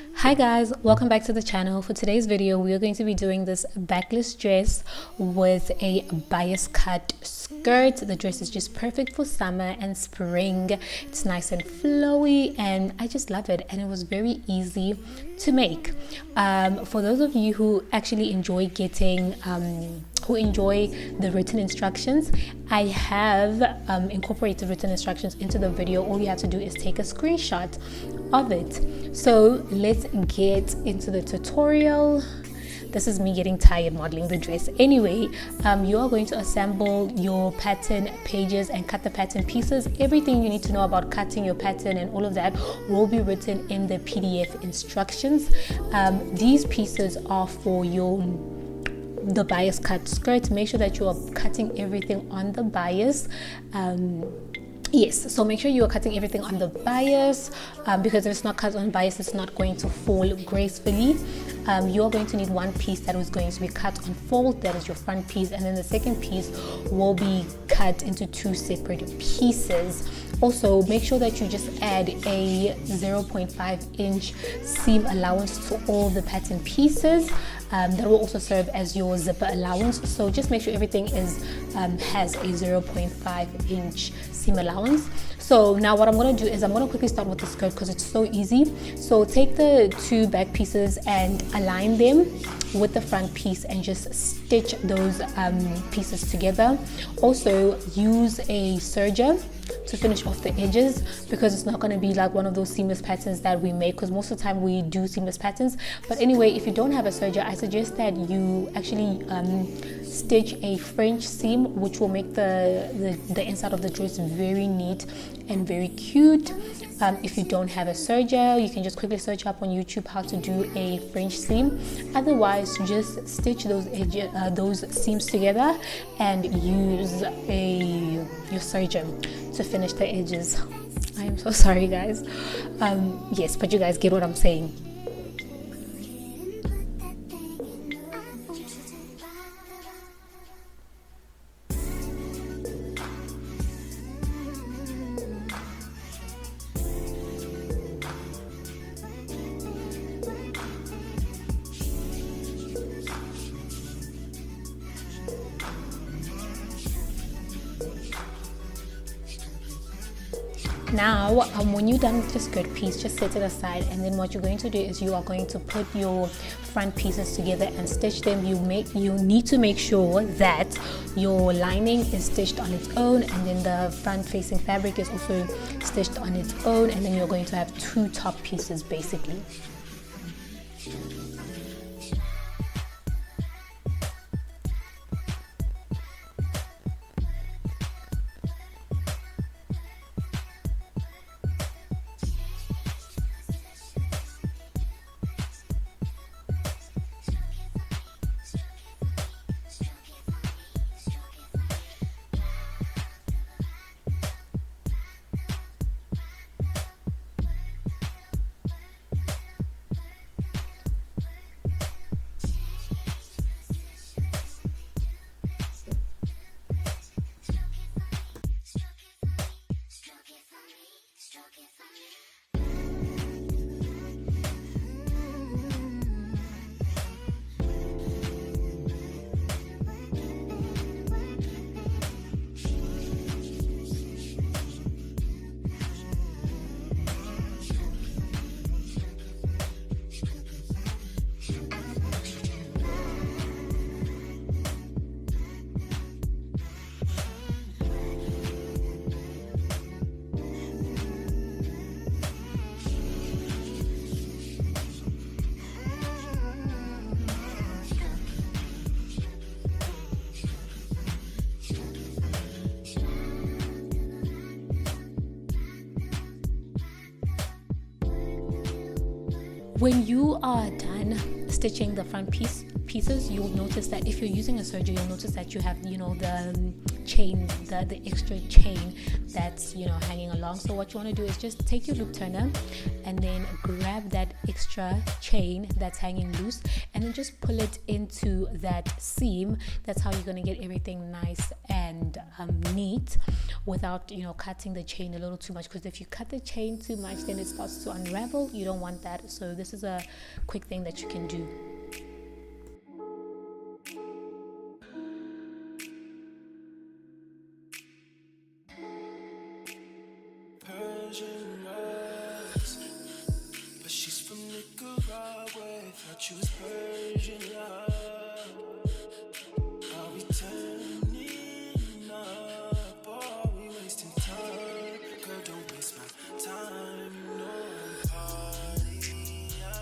Hi guys, welcome back to the channel. For today's video, we are going to be doing this backless dress with a bias cut skirt. The dress is just perfect for summer and spring. It's nice and flowy and I just love it, and it was very easy to make. For those of you who actually enjoy getting who enjoy the written instructions, I have incorporated written instructions into the video. All you have to do is take a screenshot of it. So let's get into the tutorial. This is me getting tired modeling the dress. Anyway, you are going to assemble your pattern pages and cut the pattern pieces. Everything you need to know about cutting your pattern and all of that will be written in the PDF instructions. These pieces are for the bias cut skirt. Make sure that you are cutting everything on the bias. Yes, so make sure you are cutting everything on the bias, because if it's not cut on bias, it's not going to fall gracefully. You are going to need one piece that is going to be cut on fold, that is your front piece, and then the second piece will be cut into two separate pieces. Also, make sure that you just add a 0.5 inch seam allowance to all the pattern pieces. That will also serve as your zipper allowance. So just make sure everything has a 0.5 inch seam allowance. So now what I'm going to do is I'm going to quickly start with the skirt because it's so easy. So take the two back pieces and align them with the front piece and just stitch those pieces together. Also use a serger to finish off the edges, because it's not going to be like one of those seamless patterns that we make, because most of the time we do seamless patterns. But anyway, if you don't have a serger, I suggest that you actually stitch a French seam, which will make the inside of the dress very neat and very cute. If you don't have a serger, you can just quickly search up on YouTube how to do a French seam. Otherwise, just stitch those edges, those seams together, and use your serger to finish the edges. I am so sorry, guys. Yes, but you guys get what I'm saying. Now, when you're done with the skirt piece, just set it aside, and then what you're going to do is you are going to put your front pieces together and stitch them. You need to make sure that your lining is stitched on its own, and then the front facing fabric is also stitched on its own, and then you're going to have two top pieces basically. When you are done stitching the front pieces, you'll notice that if you're using a serger, you'll notice that you have, the chain, the extra chain that's hanging along. So what you want to do is just take your loop turner and then grab that extra chain that's hanging loose, and then just pull it into that seam. That's how you're going to get everything nice and neat without, you know, cutting the chain a little too much, because if you cut the chain too much then it starts to unravel. You don't want that. So this is a quick thing that you can do. But she's from Nicaragua. Thought you was Persian love. Are we turning up? Or are we wasting time? Girl, don't waste my time. You know I'm party. I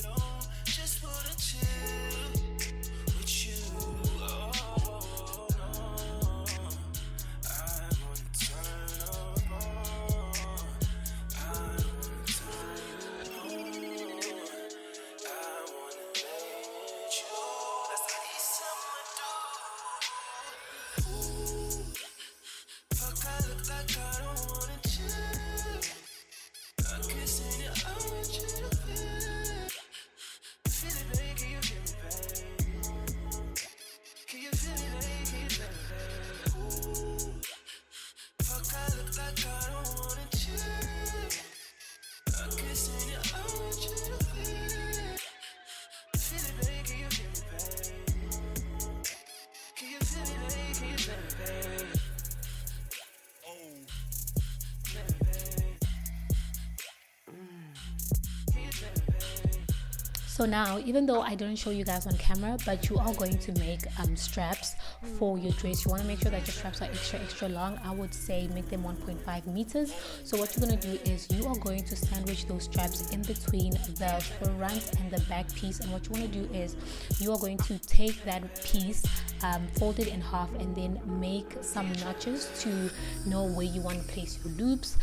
don't just wanna chill with you. Oh no, I wanna turn up on. I wanna turn you on. I wanna make you. That's how these summer do. Ooh, fuck, I look like I don't wanna chill. I'm kissing you, I want you to feel it. Feel it, baby, can you feel me, babe? Can you feel me, babe? Can you feel me, babe? Ooh, fuck, I look like I don't wanna chill. I'm kissing you, I want you to feel it. Feel it, babe, can you feel me, babe? Can you feel me, babe? Can you feel me, babe? Oh, feel me, babe. Can you feel me, babe? So now, even though I didn't show you guys on camera, but you are going to make straps for your dress. You want to make sure that your straps are extra long. I would say make them 1.5 meters. So what you're going to do is you are going to sandwich those straps in between the front and the back piece. And what you want to do is you are going to take that piece, fold it in half, and then make some notches to know where you want to place your loops.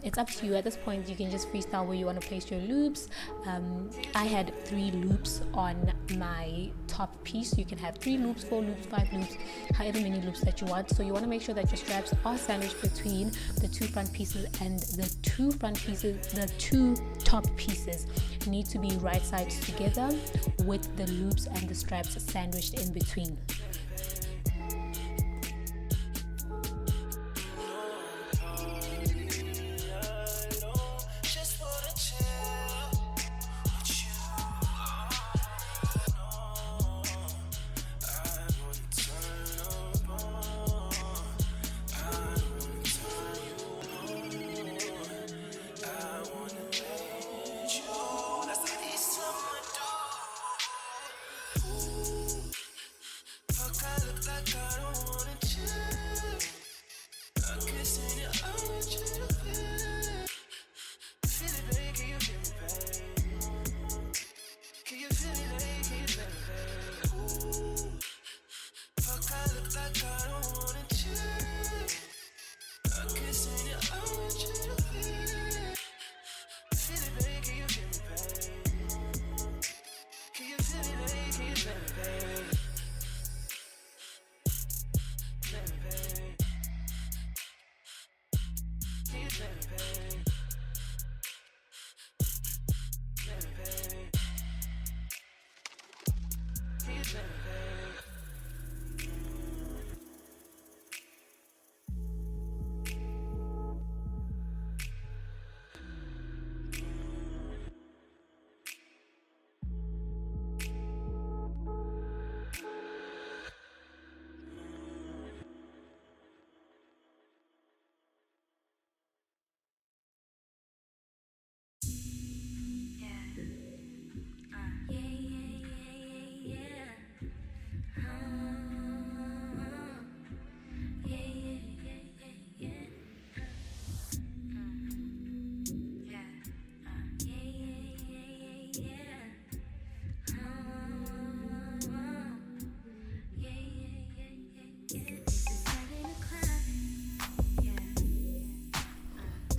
It's up to you at this point. You can just freestyle where you want to place your loops. I had 3 loops on my top piece. You can have 3 loops, 4 loops, 5 loops, however many loops that you want. So you want to make sure that your straps are sandwiched between the 2 front pieces, and the 2 front pieces, the 2 top pieces need to be right sides together with the loops and the straps sandwiched in between.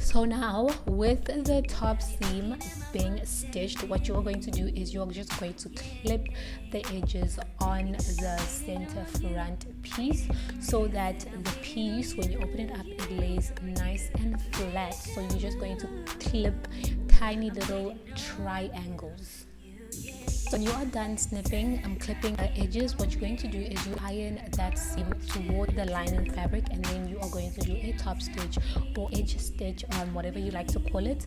So now with the top seam being stitched, what you're going to do is you're just going to clip the edges on the center front piece so that the piece, when you open it up, it lays nice and flat. So you're just going to tiny little triangles. So when you are done snipping and clipping the edges, what you're going to do is you iron that seam toward the lining fabric, and then you are going to do a top stitch or edge stitch, whatever you like to call it,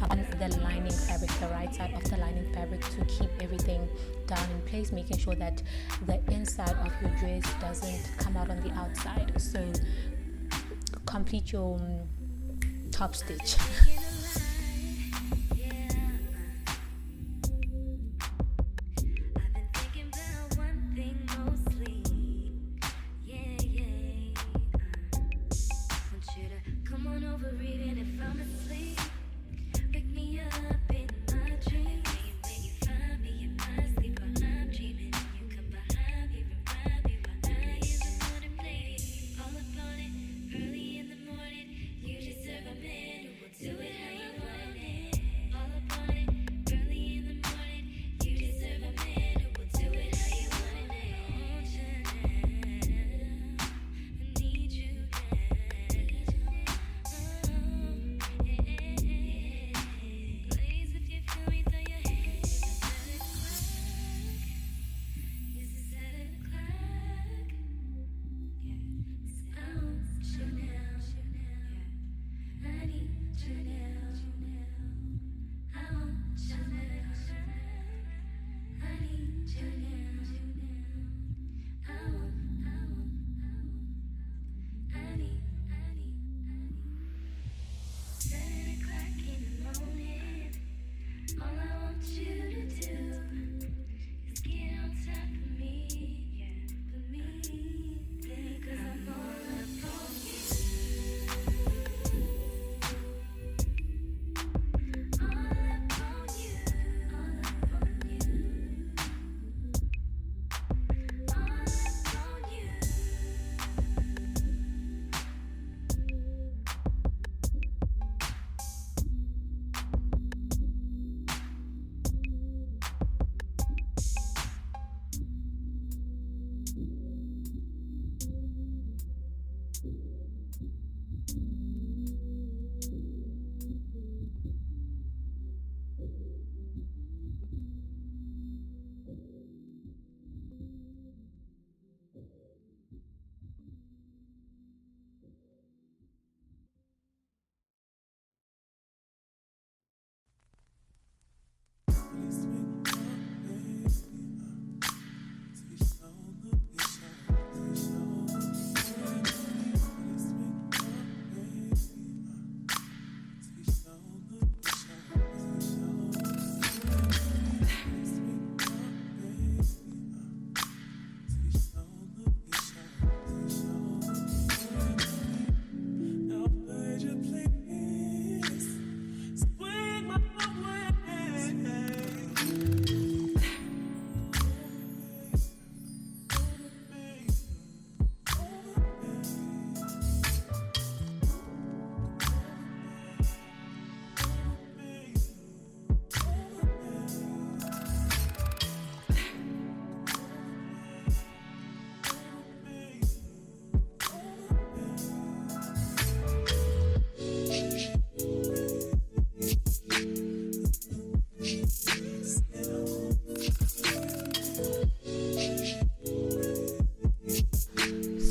on the lining fabric, the right side of the lining fabric, to keep everything down in place, making sure that the inside of your dress doesn't come out on the outside. So complete your top stitch.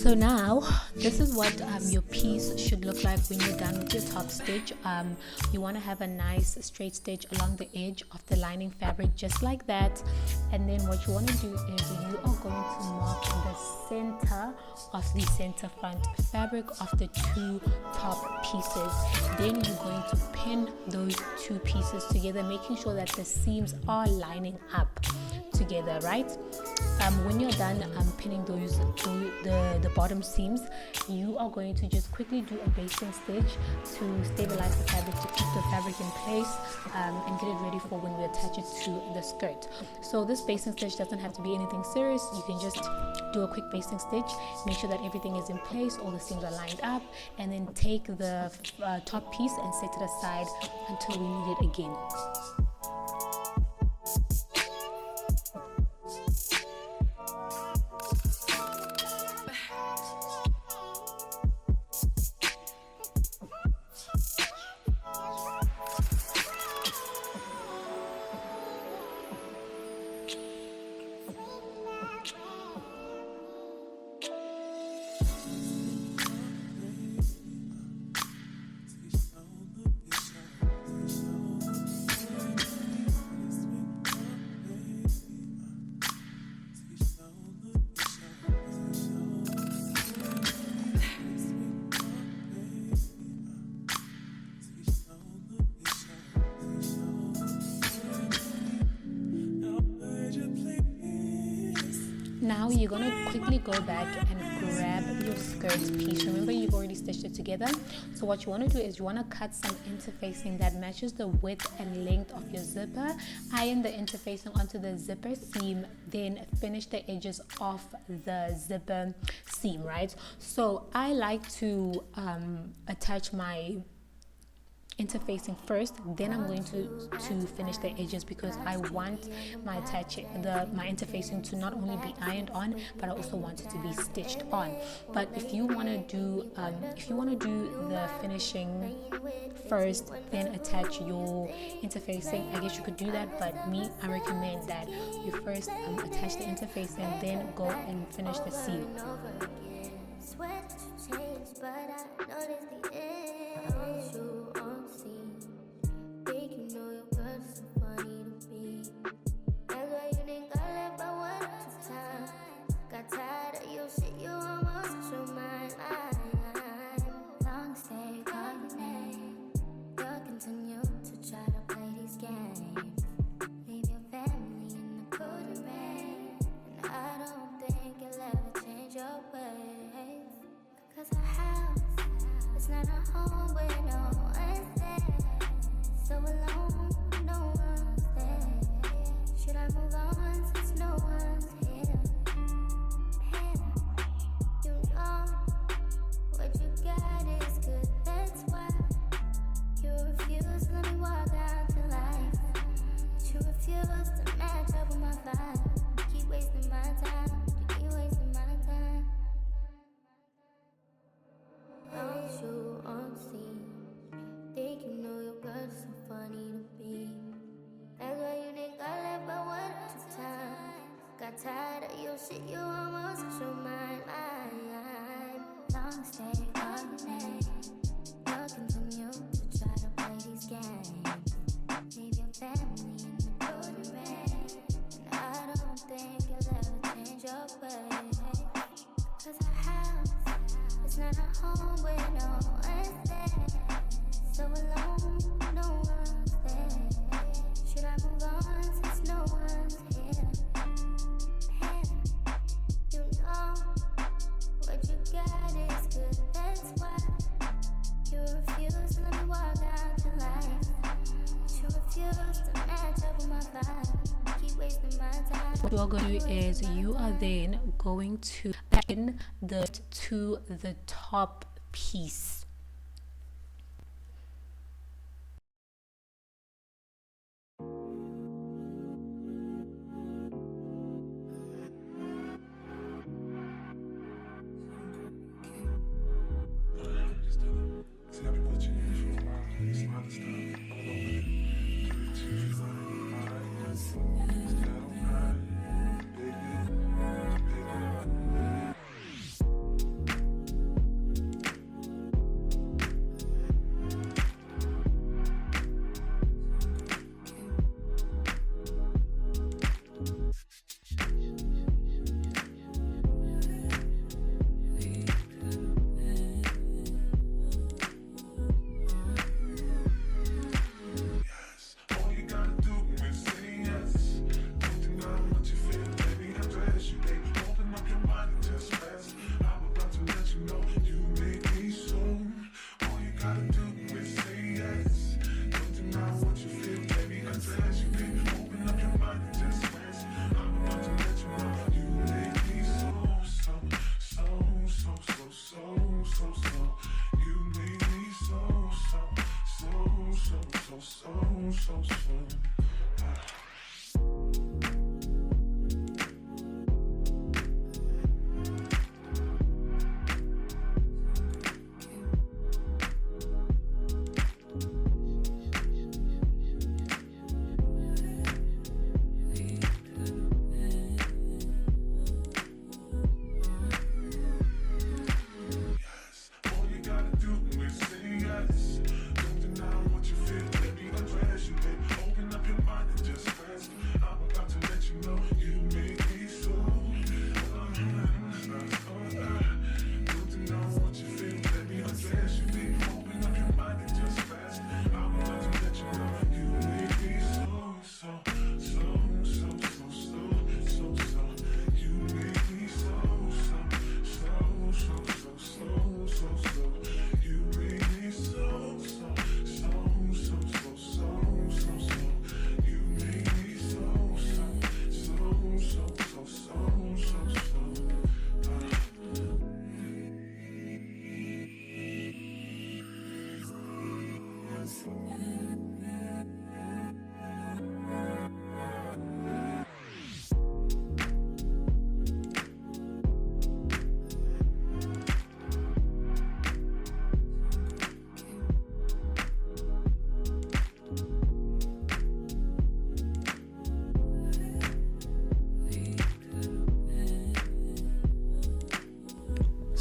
So now this is what your piece should look like when you're done with your top stitch. You want to have a nice straight stitch along the edge of the lining fabric, just like that. And then what you want to do is you are going to mark the center of the center front fabric of the two top pieces. Then you're going to pin those two pieces together, making sure that the seams are lining up together, right? When you're done pinning those the bottom seams, you are going to just quickly do a basting stitch to stabilize the fabric, to keep the fabric in place, and get it ready for when we attach it to the skirt. So this basting stitch doesn't have to be anything serious. You can just do a quick basting stitch, make sure that everything is in place, all the seams are lined up, and then take the top piece and set it aside until we need it again. Now you're gonna quickly go back and grab your skirt piece. Remember, you've already stitched it together. So what you want to do is you want to cut some interfacing that matches the width and length of your zipper. Iron the interfacing onto the zipper seam, then finish the edges of the zipper seam, right? So I like to attach my interfacing first, then I'm going to finish the edges, because I want my interfacing to not only be ironed on, but I also want it to be stitched on. But if you want to do the finishing first, then attach your interfacing, I guess you could do that, but me, I recommend that you first attach the interfacing, then go and finish the seam. Tired of your shit, you almost lost your mind. Long stay coordinate. You'll continue to try to play these games. Leave your family in the cold rain. And I don't think you'll ever change your ways. Cause our house is not a home where no one's there. So alone, no one's there. Should I move on since no one's here? What you got is good, that's why you refuse to let me walk out your life. You refuse to match up with my vibe. Keep wasting my time. What you are going to do is you are then going to pin to the top piece.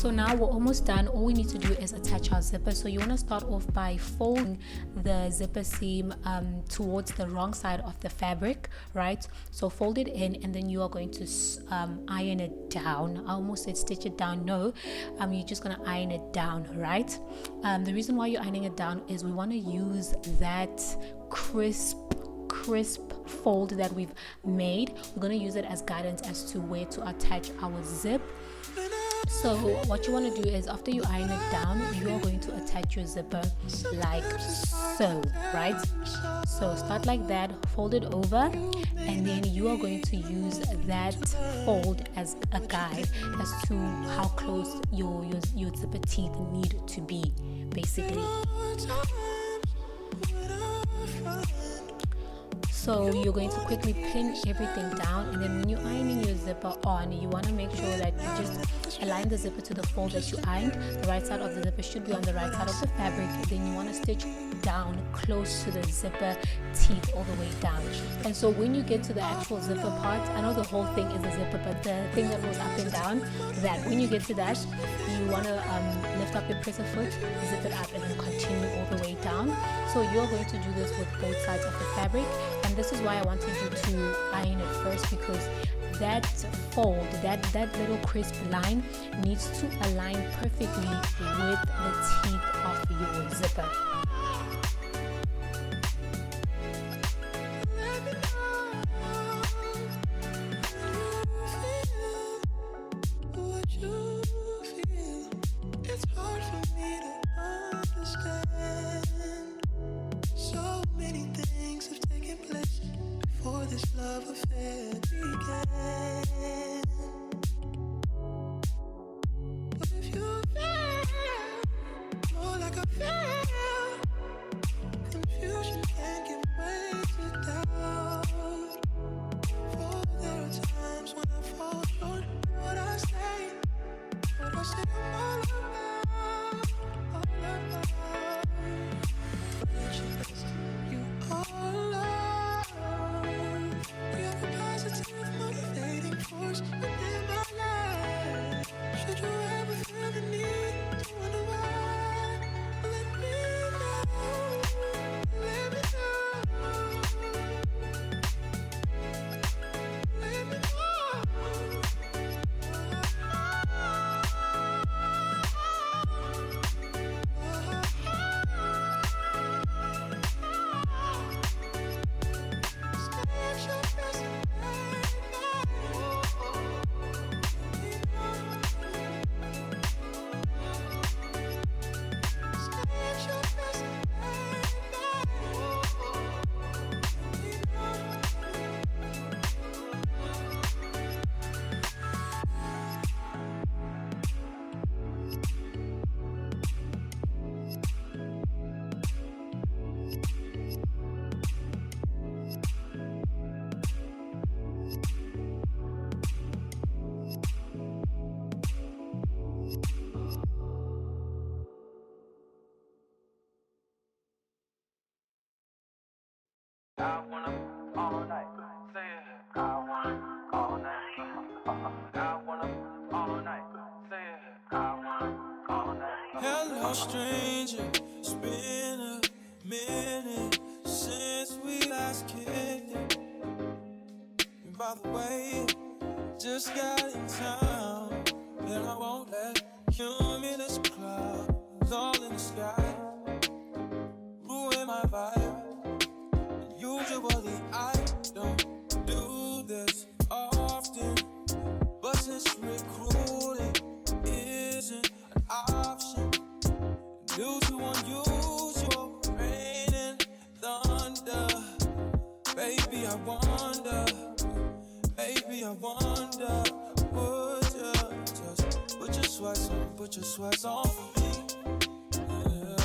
So now we're almost done. All we need to do is attach our zipper. So you want to start off by folding the zipper seam towards the wrong side of the fabric, right? So fold it in, and then you are going to iron it down. I almost said stitch it down. No, you're just going to iron it down, right? The reason why you're ironing it down is we want to use that crisp fold that we've made. We're going to use it as guidance as to where to attach our zip. So what you want to do is, after you iron it down, you are going to attach your zipper like so, right? So start like that, fold it over, and then you are going to use that fold as a guide as to how close your zipper teeth need to be, basically. So you're going to quickly pin everything down, and then when you're ironing your zipper on, you want to make sure that you just align the zipper to the fold that you ironed. The right side of the zipper should be on the right side of the fabric. Then you want to stitch down close to the zipper teeth all the way down. And so when you get to the actual zipper part, I know the whole thing is a zipper, but the thing that goes up and down, that when you get to that, you want to lift up your presser foot, zip it up, and then continue all the way down. So you're going to do this with both sides of the fabric, and this is why I wanted you to iron it first, because that fold, that little crisp line needs to align perfectly with the teeth of your zipper. I wanna all night. Say it. I wanna all night. I wanna all night. Say it. I wanna all night. Hello, stranger. It's been a minute since we last kicked it. And by the way, just got in town, and I won't let cumulus clouds all in the sky ruin my vibe. Usually I don't do this often, but since recruiting isn't an option due to unusual rain and thunder, baby I wonder, would you just put your sweats on for me? Yeah.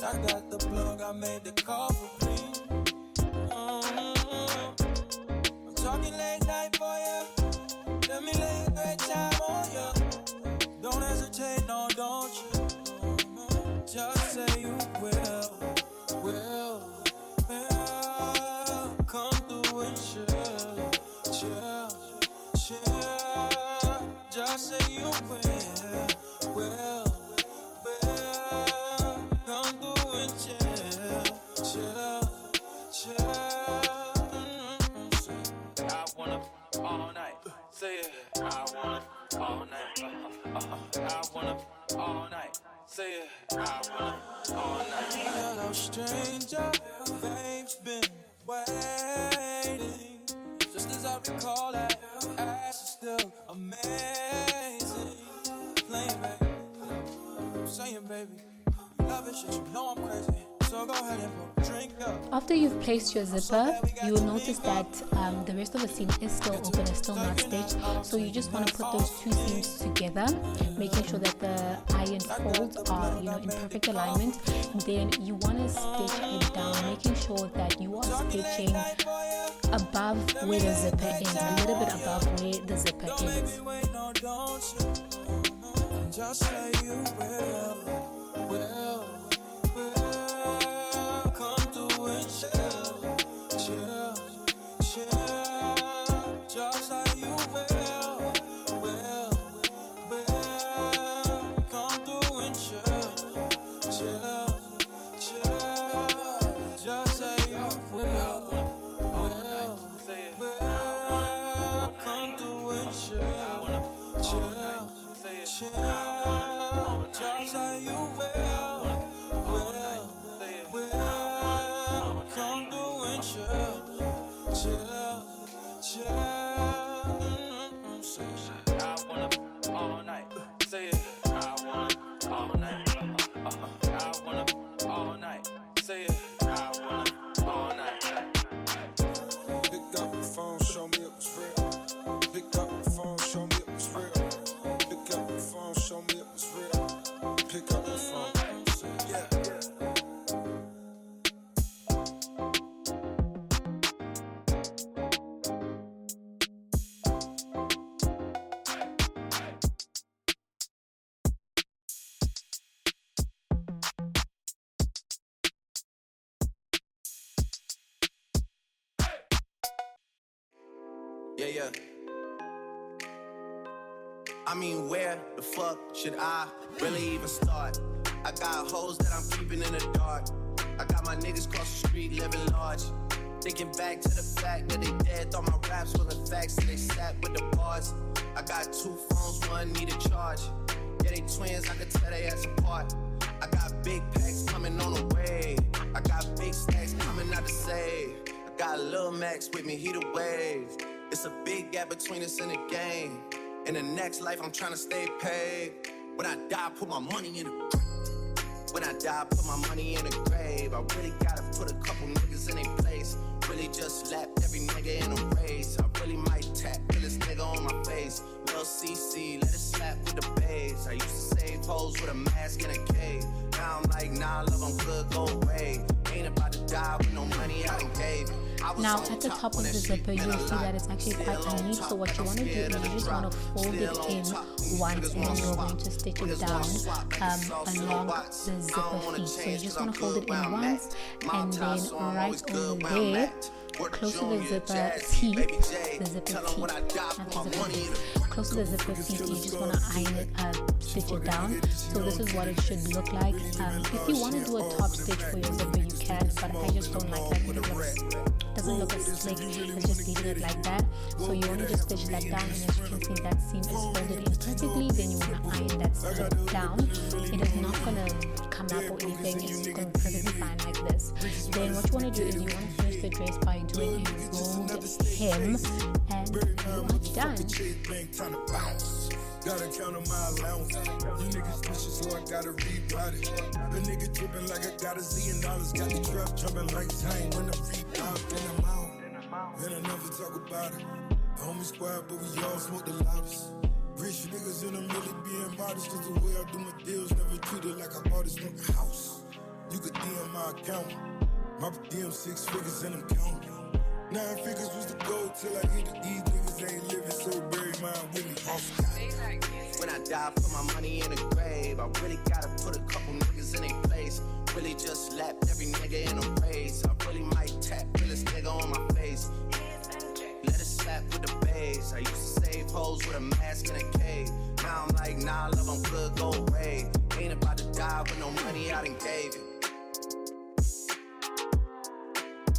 I got the plug, I made the call for me. I'm talking late night for ya. Let me lay a great time on ya. Don't hesitate, no, don't you? Just say you will. Come through and chill. Just say you will. all night. Say it. I wanna all night. I wanna all night. Say it. I wanna all night. Hello, stranger. Fame's been waiting. Just as I recall that ass is still amazing. Playing, baby. I'm saying, baby. Love it, shit, you know I'm crazy. So go ahead and put a drink up. After you've placed your zipper, you will notice that the rest of the seam is still open, it's still not stitched. So you just want to put those two seams together, making sure that the iron folds are, in perfect alignment. Then you want to stitch it down, making sure that you are stitching above where the zipper ends, a little bit above where the zipper ends. Just say you will, come through and chill. Just say you will, come through and chill. Just say you will, come through and chill. Just say you will, come through and chill. I wanna all night. Say it. I wanna all night. I wanna all night. Say it. I wanna all night. Pick up the phone, show me it was real. Pick up the phone, show me it was real. Pick up the phone, show me it was real. Pick up the phone. Yeah. Yeah. I mean, where the fuck should I really even start? I got hoes that I'm keeping in the dark. I got my niggas across the street living large. Thinking back to the fact that they dead, thought my raps wasn't facts, so they sat with the bars. I got two phones, one need a charge. Yeah, they twins, I could tell they ass apart. I got big packs coming on the way. I got big stacks coming out to save. I got Lil Max with me, he the wave. It's a big gap between us in the game. In the next life, I'm trying to stay paid. When I die, put my money in the grave. When I die, put my money in the grave. I really gotta put a couple niggas in their place. Really just slapped every nigga in a race. I really might tap this nigga on my face. Lil CC, let it slap with the bass. I used to save hoes with a mask in a cave. Now I'm like, nah, love, I'm good, go away. Ain't about to die with no money I done gave it. Now at the top of the zipper, you'll see that it's actually quite neat. So what you want to do is you just want to fold it in once, and then you're going to stitch it down along the zipper feet. So you just want to fold it in once, and then right over there, close to the zipper teeth, close to the zipper feet, you just want to iron it, stitch it down. So this is what it should look like. If you want to do a top stitch for your zipper, you can, but I just don't like that. It doesn't look as slick. It's just leaving it like that. So you want to just stitch that down, and as you can see, that seam is folded in perfectly. Then you want to iron that stitch down. It is not going to come up or anything. It's going to be perfectly fine like this. Then what you want to do is you want to finish the dress by doing a rolled hem, and you are done. Gotta count on my allowance. You niggas pushing, so I gotta rewrite it. The nigga dripping like I got $1 zillion. Got the trap jumping like time when I rebound. Then I'm out, and I never talk about it. Homie squad, but we all smoke the loudest. Rich niggas and I'm really being modest. Cause the way I do my deals never treated like I bought this fucking house. You could DM my account. My DM 6 figures and I'm counting. 9 figures was the goal till I hit it. These niggas ain't living, so bury mine with me. When I die, put my money in the grave. I really gotta put a couple niggas in their place. Really just slapped every nigga in a race. I really might tap this nigga on my face. Let it slap with the bass. I used to save hoes with a mask in a cave. Now I'm like, nah, love, I'm good, go away. Ain't about to die with no money I done gave it.